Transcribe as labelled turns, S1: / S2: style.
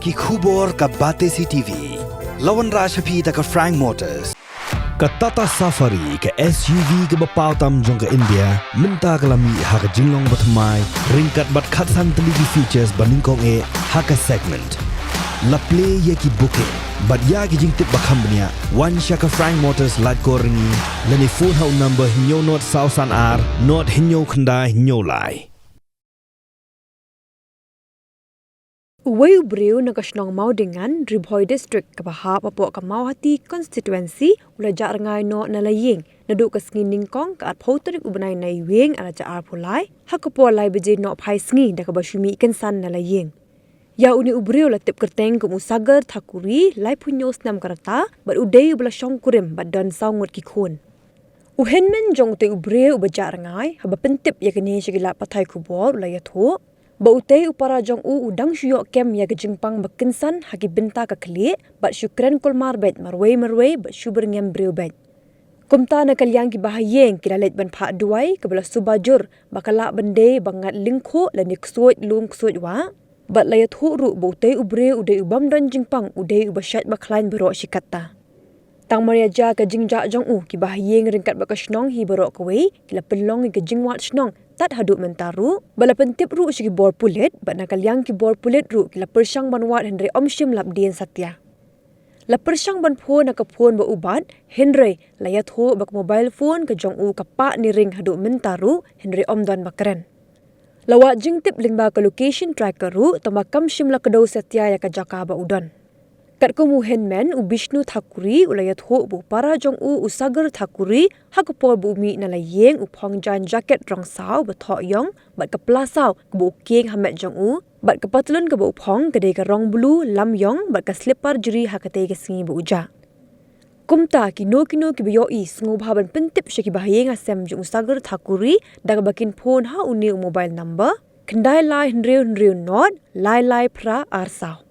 S1: ki khubor ka bate CTV. Lawan Rashapi ta ka Frank Motors. Ka Tata Safari ka SUV ka bapau tam jong ka India minta kalami ha ka jinglong batmai ringkat bat khatsan teligi features baningkong e ha ka segment. La play ye ki booking but ya ki jing tip bakambnia one shaka Frank Motors light koringi lani phone hau number hinyo not sausan r not hinyo khanda hinyo lai.
S2: Uway ubriu na Shnong Mawdiengngan Ribhoy District kabaha papo ka Mawhati constituency ula jar ngai no nalaying nadu ka sngin kong ka at photorik ubnai nai wing ala ja ar pulai hakapo lai beje no phai sngi da ka bashumi kensan nalaying ya uni ubriu la tip kerteng ku musagar thakuri lai punyos nam karata bat udei ubla shong kurim bat don sawngut ki khun uhenmen jong te ubriu ubajar ngai haba pentip ya kene shigila pathai kubor ula ya tho Bautei upara jong udang syok kem ya gejingpang bekensan haki benta ka kli bat syukran kol marbet marwei bat syuber ngem breu bet. Kumta na kalyang ki bahayeng kilalet ban pha duai kabla subajur bakala bende bangat lingkho la niksuit lung ksuit wa bat layat ru bautei ubre udai ubam dan jingpang udai ubashat baklain bero shikata. Tang Maria ja ka jingja jong ki bahayeng ringkat baka Shnong hi bero kwei kila pelong ki Jingwad Shnong tat haduk mentaru bala pentip ru sigi bor pulet bat nakalyang ki bor pulet ru kila persyang banwat Henry omshim lap Dien satya la persyang ban phone ka phone ba ubat Henry layat ho bak mobile phone ka jong ka pa ni ring haduk mentaru Henry omdan bakran lawat jingtip lingba ka location tracker ru tamakam shim la kado satya ya ka jaka ba udon kat ko muhenmen ubishnu thakuri ulayat ho bu para jong usagar thakuri hakapor bu mi na layeng uphong jan jacket rong saw ba tho yong bat ka plasaw bu keng hamet jong bat ka patlun ka bu uphong ka de ka rong blue lam yong bat ka slipper juri hakate ka singi bu uja kumta kino ki biyo i sngu bhaban pentip shiki bahayeng asem jong usagar thakuri daga bakin phone ha uni mobile number kendai lai henriu not lai pra arsaw